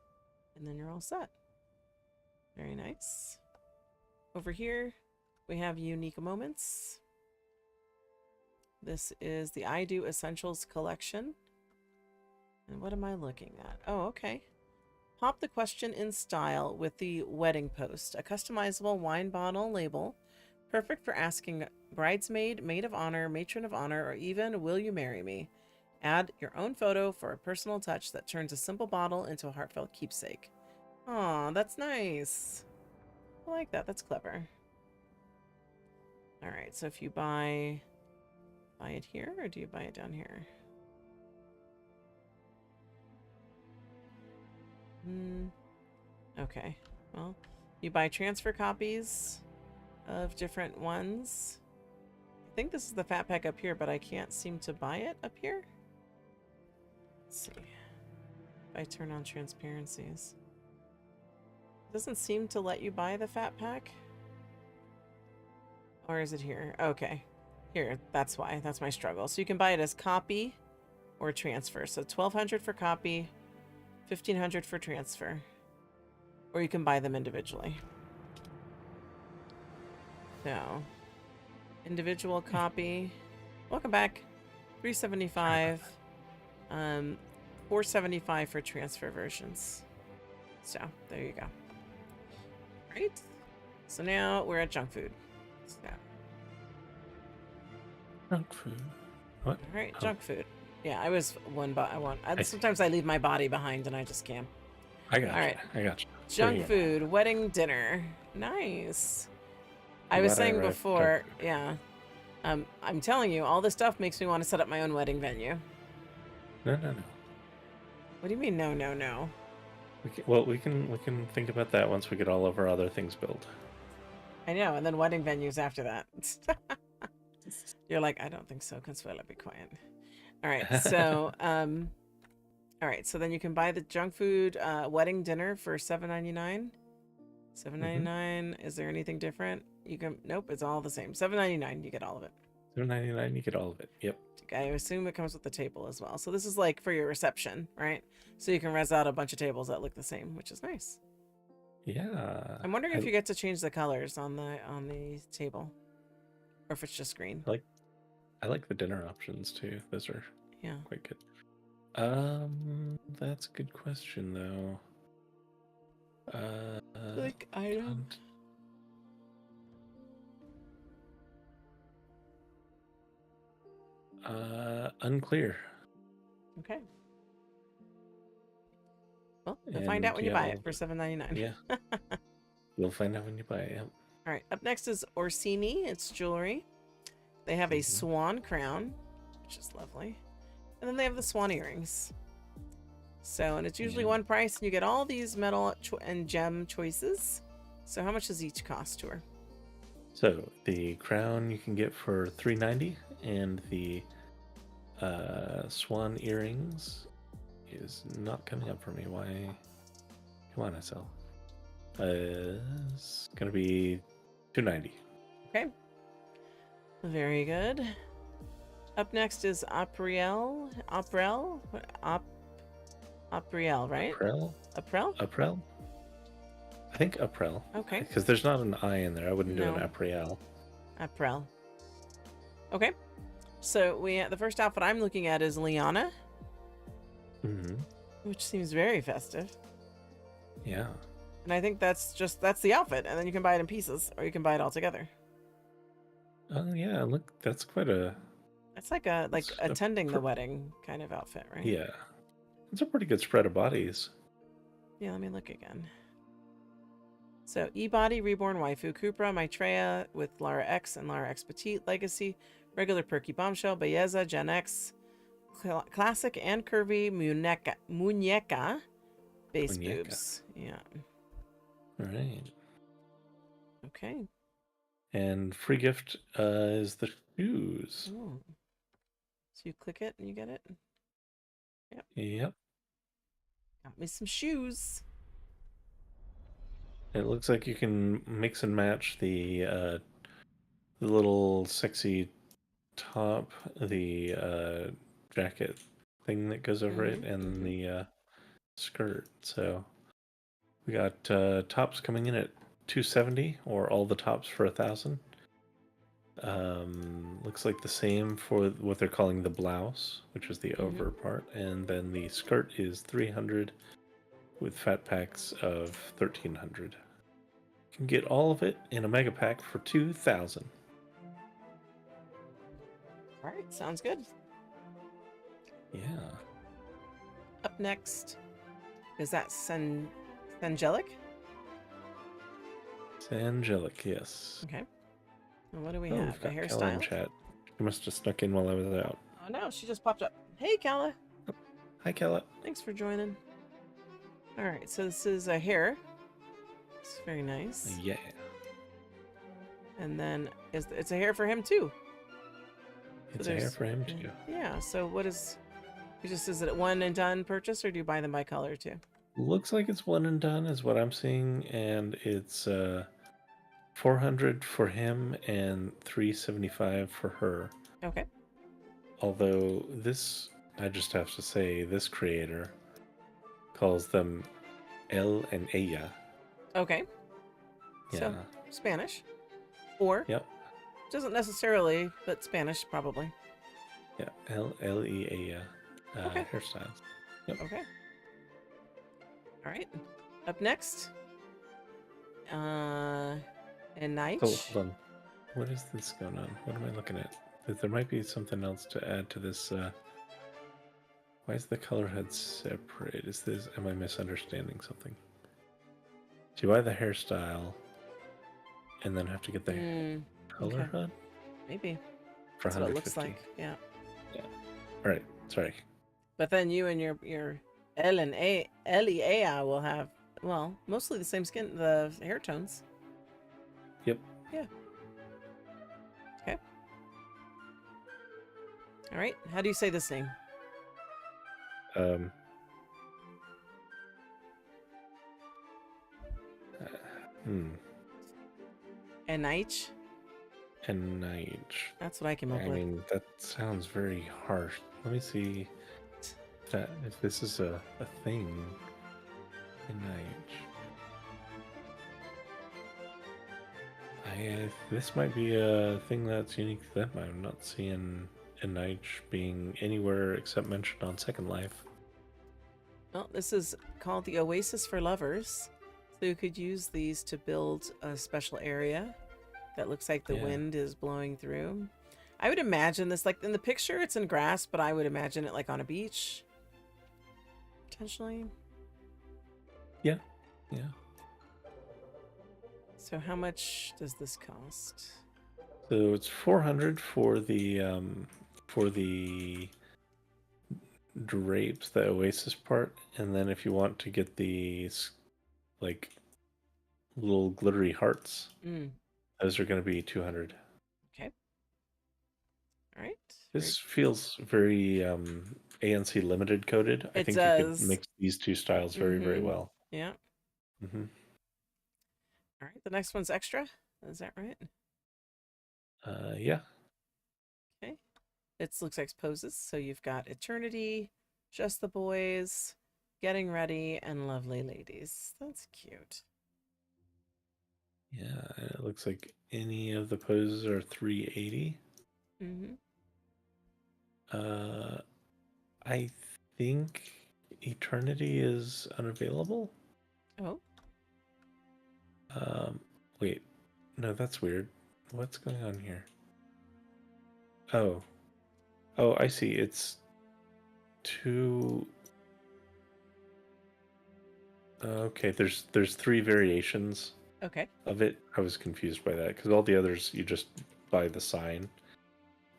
And then you're all set. Very nice. Over here, we have Unique Moments. This is the I Do Essentials collection. And what am I looking at? Oh, okay. Pop the question in style with the wedding post, a customizable wine bottle label, perfect for asking bridesmaid, maid of honor, matron of honor, or even will you marry me? Add your own photo for a personal touch that turns a simple bottle into a heartfelt keepsake. Aw, that's nice. I like that. That's clever. All right, so if you buy it here, or do you buy it down here? Okay, well, you buy transfer copies of different ones. I think this is the fat pack up here, but I can't seem to buy it up here. Let's see. If I turn on transparencies. It doesn't seem to let you buy the fat pack. Or is it here? Okay. Here, that's why. That's my struggle. So you can buy it as copy or transfer. So 1,200 for copy, 1,500 for transfer. Or you can buy them individually. So, individual copy. Welcome back. 375. 475 for transfer versions. So, there you go. Right? So now we're at junk food. So, Junk food. What? all right, Oh. junk food. Yeah, I was sometimes I leave my body behind and I just can't. I got All right. you. I got you. Junk food, wedding dinner. Nice. I I'm was glad I saying arrived before, junk food. yeah. I'm telling you, all this stuff makes me want to set up my own wedding venue. No. What do you mean, no, no, no? We can think about that once we get all of our other things built. I know, and then wedding venues after that. You're like, I don't think so. Consuela, be quiet. All right, so all right, so then you can buy the junk food wedding dinner for $7.99. $7.99. Is there anything different? You can nope, it's all the same. $7.99. You get all of it. $7.99. You get all of it. Yep. I assume it comes with the table as well. So this is like for your reception, right? So you can res out a bunch of tables that look the same, which is nice. Yeah. I'm wondering if you get to change the colors on the table, or if it's just green. I like the dinner options too. Those are Yeah. quite good. That's a good question though. Like item. Unclear. Okay. Well, you'll find out when you buy it for $7.99. Yeah. You'll find out when you buy it. Yep. All right. Up next is Orsini. It's jewelry. They have a swan crown, which is lovely, and then they have the swan earrings. So, and it's usually one price, and you get all these metal and gem choices. So, how much does each cost to her? So the crown you can get for $3.90, and the swan earrings is not coming up for me. Why? Come on, SL. It's gonna be $2.90. Okay. Very good. Up next is Apriel, right? April? I think April. Okay. Because there's not an I in there. I wouldn't do No. an April. April. Okay. So the first outfit I'm looking at is Liana, which seems very festive. Yeah. And I think that's the outfit, and then you can buy it in pieces, or you can buy it all together. Oh yeah, look, that's quite a... It's like attending the wedding kind of outfit, right? Yeah. It's a pretty good spread of bodies. Yeah, let me look again. So, E-Body, Reborn Waifu, Cupra, Maitreya with Lara X and Lara X Petite, Legacy, Regular Perky Bombshell, Belleza, Gen X, Classic and Curvy, Muñeca, Base Boobs. Yeah. All right. Okay. And free gift is the shoes. Ooh. So you click it and you get it? Yep. Yep. Got me some shoes. It looks like you can mix and match the little sexy top, the jacket thing that goes over it, and the skirt. So we got tops coming in at $270, or all the tops for $1,000. Looks like the same for what they're calling the blouse, which is the over part, and then the skirt is $300 with fat packs of $1,300. You can get all of it in a mega pack for $2,000. All right, sounds good. Yeah. Up next, is that Sangelic? It's angelic, yes. Okay. And what do we Oh, have? we've A got Kella in hairstyle? chat. She must have snuck in while I was out. Oh no, she just popped up. Hey, Kala. Hi, Kella. Thanks for joining. All right, so this is a hair. It's very nice. Yeah. And then it's a hair for him too. So It's a hair there's- for him, too. Yeah. So what is? Is it one and done purchase, or do you buy them by color too? Looks like it's one and done, is what I'm seeing, and it's 400 for him and 375 for her. Okay. Although this, I just have to say, this creator calls them El and Ella. Okay. Yeah. So Spanish, or Yep. doesn't necessarily, but Spanish probably. Yeah. Ella Okay. hairstyles. Yep. Okay. All right. Up next, and night. Oh, hold on. What is this going on? What am I looking at? There might be something else to add to this. Why is the color head separate? Am I misunderstanding something? Do you buy the hairstyle and then have to get the color okay. HUD? Maybe. For That's what it 150. looks like. Yeah. All right. Sorry. But then you and your Ellie will have, well, mostly the same skin, the hair tones. Yep. Yeah. Okay. All right. How do you say this name? Um. Anaich? And night. That's what I came up I with. mean, that sounds very harsh. Let me see if this is a thing. Night. This might be a thing that's unique to them. I'm not seeing Night being anywhere except mentioned on Second Life. Well, this is called the Oasis for Lovers. So you could use these to build a special area that looks like the Yeah. wind is blowing through. I would imagine this, like in the picture, it's in grass, but I would imagine it like on a beach. Potentially. Yeah. So how much does this cost? So it's 400 for the drapes, the Oasis part, and then if you want to get these like little glittery hearts, those are going to be 200. Okay. All right. This feels very ANC limited coded. I It think you does. could mix these two styles very, very well. Yeah. Mm-hmm. All right. The next one's extra. Is that right? Yeah. Okay. It looks like poses. So you've got Eternity, Just the Boys, Getting Ready, and Lovely Ladies. That's cute. Yeah, it looks like any of the poses are 380. Mm-hmm. I think Eternity is unavailable. Oh. Wait. No, that's weird. What's going on here? Oh. Oh, I see. It's two. Okay, there's three variations Okay. of it. I was confused by that because all the others you just buy the sign,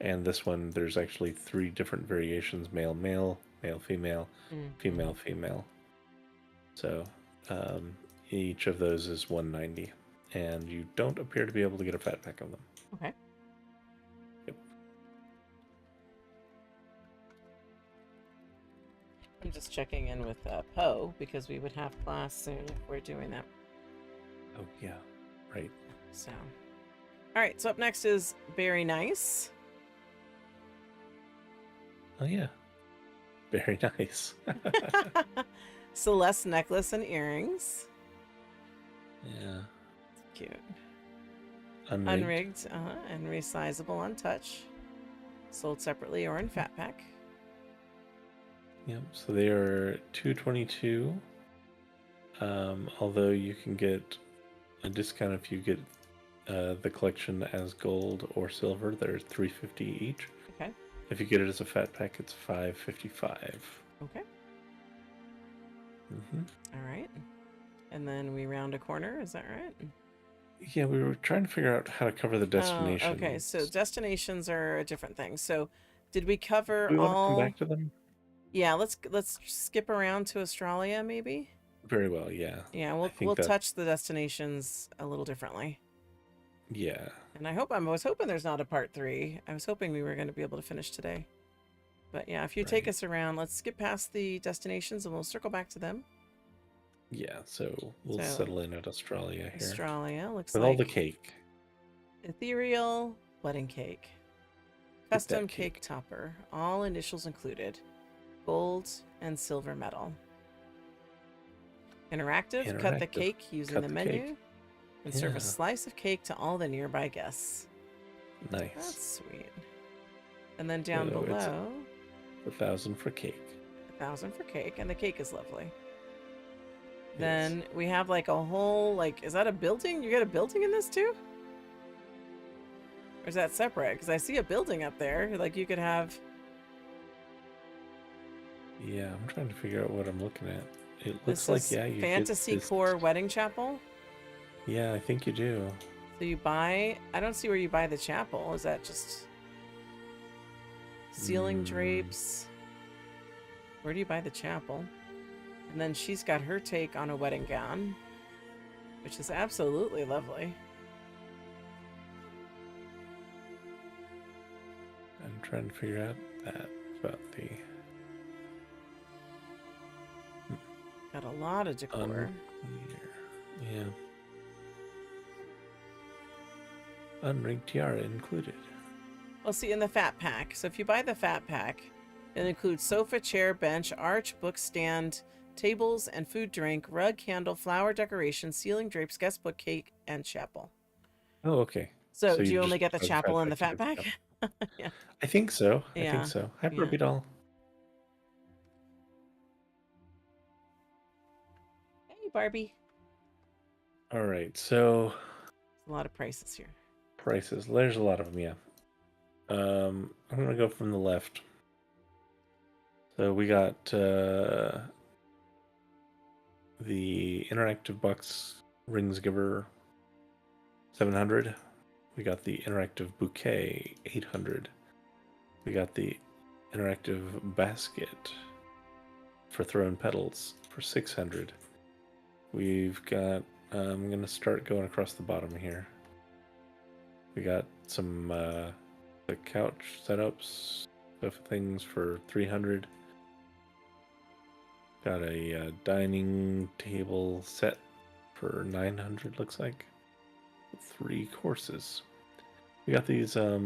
and this one there's actually three different variations: male, male, male, female, female, female. So each of those is 190, and you don't appear to be able to get a fat pack of them. Okay. Yep. I'm just checking in with Poe because we would have class soon if we're doing that. Oh yeah, right. So, all right. So up next is Very Nice. Oh yeah, very nice. Celeste necklace and earrings. Yeah. Cute. Unrigged. Unrigged, and resizable on touch. Sold separately or in fat pack. Yep. So they are 222. Although you can get a discount if you get the collection as gold or silver. They're 350 each. Okay. If you get it as a fat pack, it's 555. Okay. Mm-hmm. All right. And then we round a corner. Is that right? Yeah, we were trying to figure out how to cover the Oh, okay. So destinations. destinations are a different thing. So did we cover Do we want to come all? back to them? Yeah, let's skip around to Australia maybe. Very well, yeah. Yeah, I we'll think that, touch the destinations a little differently. yeah. And I was hoping there's not a part 3. I was hoping we were going to be able to finish today. But yeah, if you take Right. us around, let's skip past the destinations and we'll circle back to them. Yeah, so we'll So, settle in at Australia here. Australia looks With all the like cake. ethereal wedding cake. Get Custom that cake cake. topper, all initials included. Gold and silver metal. Interactive, cut the Interactive. cake using Cut the the cake. menu and serve a Yeah, slice of cake to all the nearby guests. nice. That's sweet. And then down So it's below, 1,000 for cake. 1,000 for cake, and the cake is lovely. It is. Then we have like a whole, like, is that a building? You got a building in this too? Or is that separate? Because I see a building up there. Like you could have. Yeah, I'm trying to figure out what I'm looking at. It looks This like, is yeah, you get Fantasy this. Core Wedding Chapel. Yeah, I think you do. So you buy. I don't see where you buy the chapel. Is that just ceiling drapes? Where do you buy the chapel? And then she's got her take on a wedding gown, which is absolutely lovely. I'm trying to figure out that about the Got a lot of decor. unclear. Yeah. Unrigged tiara included. Well, see, in the fat pack. So if you buy the fat pack, it includes sofa, chair, bench, arch, book stand, tables, and food drink, rug, candle, flower decoration, ceiling drapes, guest book, cake, and chapel. Oh, okay. So So do you you just only get the buy the fat chapel and the pack to fat get the pack? chapel. Yeah. I think so. I think Yeah. so. Hi, Yeah. Barbie doll. Hey, Barbie. All right. So There's a lot of prices here. prices. There's a lot of them. Yeah. I'm gonna go from the left. So we got the interactive box rings giver 700. We got the interactive bouquet 800. We got the interactive basket for thrown petals for 600. We've got I'm gonna start going across the bottom here. We got some the couch setups of things for 300. Got a dining table set for 900, looks like. 3 courses. We got these what are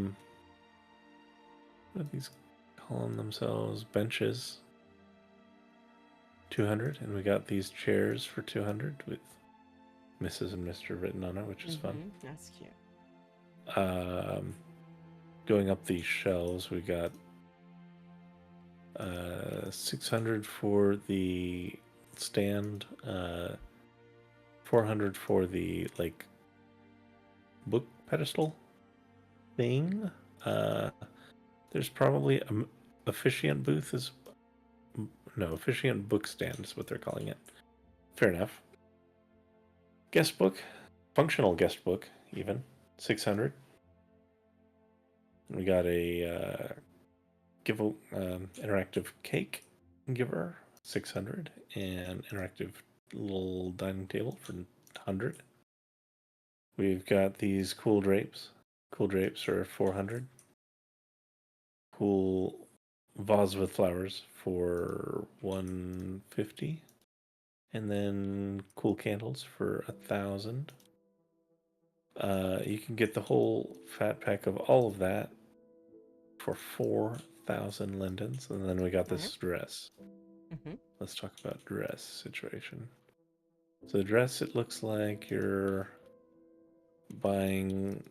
these calling themselves? Benches. 200, and we got these chairs for 200 with Mrs. and Mr. written on it, which is fun. That's cute. Going up these shelves, we got 600 for the stand, 400 for the like book pedestal thing. There's probably a officiant booth is no officiant book stand is what they're calling it. Fair enough. Guest book, functional guest book, even 600. We got a interactive cake giver 600 and interactive little dining table for 100. We've got these cool drapes. Cool drapes are 400. Cool vase with flowers for 150. And then cool candles for 1,000. You can get the whole fat pack of all of that for 4,000 lindens. And then we got this dress. Mm-hmm. Let's talk about dress situation. So the dress, it looks like you're buying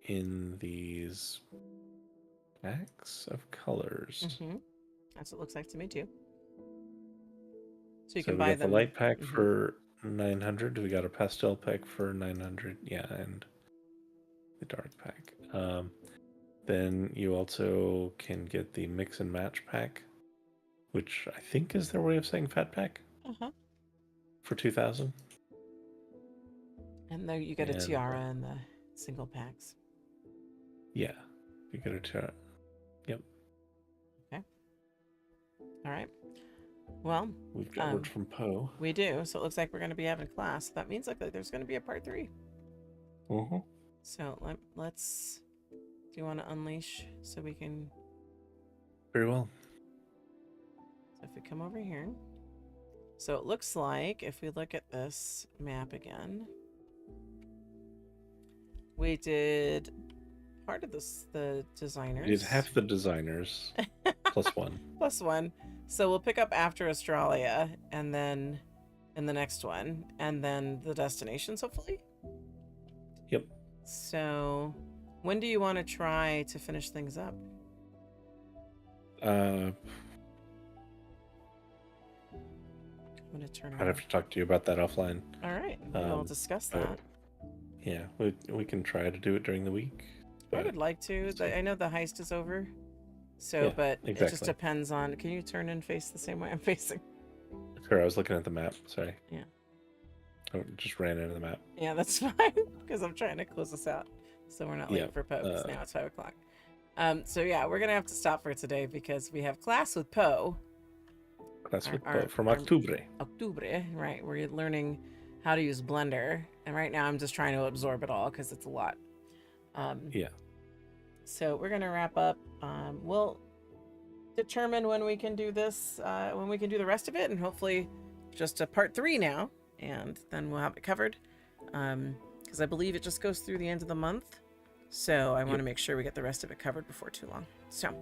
in these packs of colors. Mm-hmm. That's what it looks like to me too. So you So can we buy got the them. light pack for 900. We got a pastel pack for 900. Yeah, and the dark pack. Then you also can get the mix and match pack, which I think is their way of saying fat pack, Uh-huh. for 2,000. And And there you get a And, tiara and the single packs. Yeah, you get a tiara. Yep. All right. Well, We've got word from Poe. we do. So it looks like we're going to be having class. That means like there's going to be a part 3. Mm-hmm. So let's. Do you want to unleash so we can? Very well. So if we come over here, so it looks like if we look at this map again, we did part of this the designers. We did half the designers plus 1. Plus 1. So we'll pick up after Australia, and then in the next one, and then the destinations, hopefully. Yep. So, when do you want to try to finish things up? I'm I'm going to turn I'd on. have to talk to you about that offline. All right, we'll discuss that. Yeah, we can try to do it during the week. I would like to. I know the heist is over. So, Yeah, but it just exactly. depends on. Can you turn and face the same way I'm facing? Sure, I was looking at the map. Sorry. Yeah. I just ran into the map. Yeah, that's fine because I'm trying to close this out so we're not late for Poe. Because now it's 5 o'clock. So yeah, we're gonna have to stop for today because we have class with Poe. Class with Poe from Octubre. Octubre, right? We're learning how to use Blender, and right now I'm just trying to absorb it all because it's a lot. Yeah. So we're gonna wrap up. We'll determine when we can do this, when we can do the rest of it, and hopefully just a part 3 now, and then we'll have it covered. Because I believe it just goes through the end of the month, so I want to make sure we get the rest of it covered before too long. So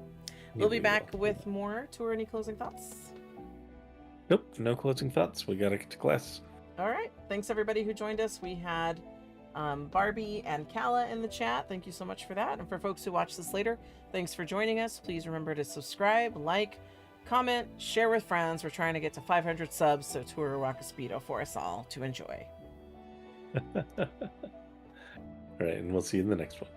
we'll be back with more. Tour, any closing thoughts? Nope, no closing thoughts. We gotta get to class. All right. Thanks everybody who joined us. We had Barbie and Kala in the chat. Thank you so much for that. And for folks who watch this later, thanks for joining us. Please remember to subscribe, like, comment, share with friends. We're trying to get to 500 subs, so tour Rock a Speedo for us all to enjoy. All right, and we'll see you in the next one.